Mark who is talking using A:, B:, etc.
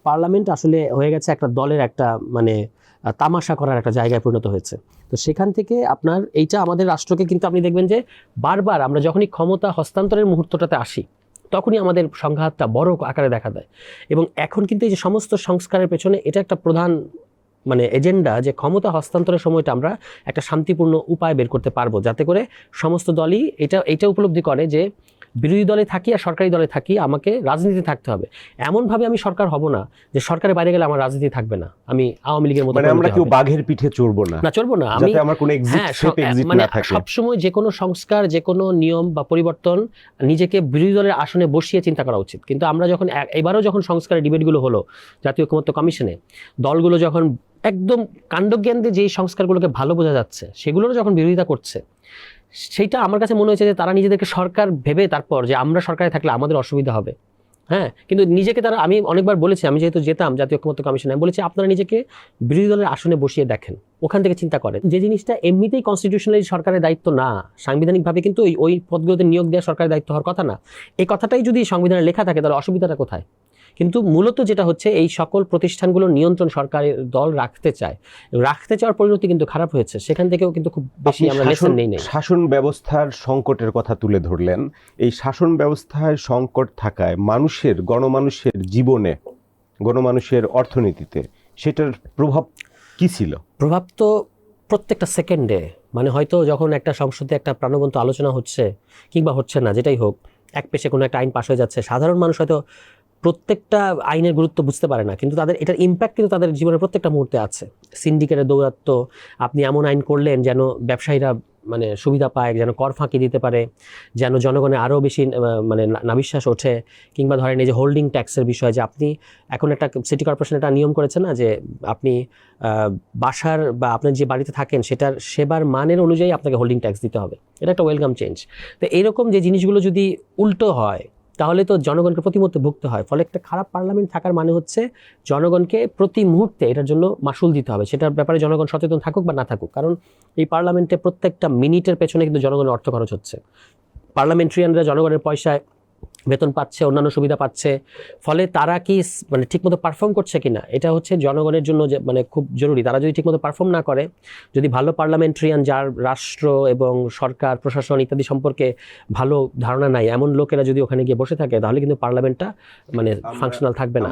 A: Parliament আসলে হয়ে গেছে একটা দলের একটা মানে তামাশা করার একটা জায়গায় পরিণত হয়েছে। তো সেখান থেকে আপনার এইটা আমাদের রাষ্ট্রকে কিন্তু আপনি দেখবেন যে বারবার আমরা যখনই ক্ষমতা হস্তান্তরের মুহূর্তটাতে আসি তখনই আমাদের সংঘাতটা বড় আকারে দেখা দেয়। এবং এখন কিন্তু এই যে সমস্ত সংস্কারের পেছনে এটা একটা প্রধান মানে এজেন্ডা, যে ক্ষমতা হস্তান্তরের সময়টা আমরা একটা শান্তিপূর্ণ উপায় বের করতে পারবো, যাতে করে সমস্ত দলই এটা উপলব্ধি করে যে বিরোধী দলে থাকি আর সরকারি দলে থাকি, আমাকে রাজনীতি থাকতে হবে। এমনভাবে আমি সরকার হব না যে সরকারের বাইরে গেলে আমার রাজনীতি থাকবে না, আমি আওয়ামী লীগের মতো
B: মানে আমরা কেউ বাঘের পিঠে চড়বো না,
A: চড়বো না,
B: আমি আমার কোনো এক্সিট
A: মানে
B: না থাকে।
A: সবসময় যে কোনো সংস্কার, যে কোনো নিয়ম বা পরিবর্তন নিজেকে বিরোধী দলের আসনে বসিয়ে চিন্তা করা উচিত। কিন্তু আমরা যখন এবারও যখন সংস্কারের ডিবেটগুলো হলো জাতীয় ঐকমত্য কমিশনে, দলগুলো যখন একদম কাণ্ডজ্ঞান দিয়ে যেই সংস্কারগুলোকে ভালো বোঝা যাচ্ছে সেগুলোরও যখন বিরোধিতা করছে, সেইটা আমার কাছে মনে হয়েছে যে তারা নিজেদেরকে সরকার ভেবে তারপর যে আমরা সরকারে থাকলে আমাদের অসুবিধা হবে। হ্যাঁ, কিন্তু নিজেকে তারা, আমি অনেকবার বলেছি, আমি যেহেতু যেতাম জাতীয় ঐকমত্য কমিশনে, আমি বলেছি আপনারা নিজেকে বিরোধী দলের আসনে বসিয়ে দেখেন, ওখান থেকে চিন্তা করেন। যে জিনিসটা এমনিতেই কনস্টিটিউশনালি সরকারের দায়িত্ব না, সাংবিধানিকভাবে কিন্তু ওই পদগুলোতে নিয়োগ দেওয়া সরকারের দায়িত্ব হওয়ার কথা না, এই কথাটাই যদি সংবিধানে লেখা থাকে তাহলে অসুবিধাটা কোথায়? কিন্তু মূলত যেটা হচ্ছে, এই সকল প্রতিষ্ঠানগুলোর নিয়ন্ত্রণ সরকারের দল রাখতে চাওয়ার পরিণতি কিন্তু খারাপ হয়েছে। সেখান থেকেও কিন্তু খুব বেশি আমরা লেসন নেই।
B: শাসন ব্যবস্থার সংকটের কথা তুলে ধরলেন। এই শাসন ব্যবস্থায় সংকট থাকায় গণমানুষের জীবনে, গণমানুষের অর্থনীতিতে সেটার প্রভাব কি ছিল?
A: প্রভাব তো প্রত্যেকটা সেকেন্ডে, মানে হয়তো যখন একটা সংসদে একটা প্রাণবন্ত আলোচনা হচ্ছে কিংবা হচ্ছে না, যেটাই হোক, এক পেশে কোনো একটা আইন পাশ হয়ে যাচ্ছে, সাধারণ মানুষ হয়তো প্রত্যেকটা আইনের গুরুত্ব বুঝতে পারে না, কিন্তু তাদের এটার ইম্প্যাক্ট কিন্তু তাদের জীবনের প্রত্যেকটা মুহূর্তে আছে। সিন্ডিকেটের দৌরাত্ম্য, আপনি এমন আইন করলেন যেন ব্যবসায়ীরা মানে সুবিধা পায়, যেন কর ফাঁকি দিতে পারে, যেন জনগণের আরও বেশি মানে নাবিশ্বাস ওঠে। কিংবা ধরেন এই যে হোল্ডিং ট্যাক্সের বিষয়, যে আপনি এখন একটা সিটি কর্পোরেশন একটা নিয়ম করেছে না, যে আপনি বাসার বা আপনার যে বাড়িতে থাকেন সেটার সেবার মানের অনুযায়ী আপনাকে হোল্ডিং ট্যাক্স দিতে হবে। এটা একটা ওয়েলকাম চেঞ্জ। তো এরকম যে জিনিসগুলো যদি উল্টো হয় তাহলে তো জনগণকে প্রতি মুহূর্তে ভুগতে হয়। ফলে একটা খারাপ পার্লামেন্ট থাকার মানে হচ্ছে জনগণকে প্রতি মুহূর্তে এটার জন্য মাশুল দিতে হবে, সেটার ব্যাপারে জনগণ সচেতন থাকুক বা না থাকুক। কারণ এই পার্লামেন্টে প্রত্যেকটা মিনিটের পেছনে কিন্তু জনগণের অর্থ খরচ হচ্ছে। পার্লামেন্টারিয়ানরা জনগণের পয়সায় বেতন পাচ্ছে, অন্যান্য সুবিধা পাচ্ছে, ফলে তারা কি মানে ঠিকমতো পারফর্ম করছে কিনা, এটা হচ্ছে জনগণের জন্য যে মানে খুব জরুরি। তারা যদি ঠিকমতো পারফর্ম না করে, যদি ভালো পার্লামেন্টারিয়ান, যার রাষ্ট্র এবং সরকার প্রশাসন ইত্যাদি সম্পর্কে ভালো ধারণা নাই, এমন লোকেরা যদি ওখানে গিয়ে বসে থাকে, তাহলে কিন্তু পার্লামেন্টটা মানে ফাংশনাল থাকবে না।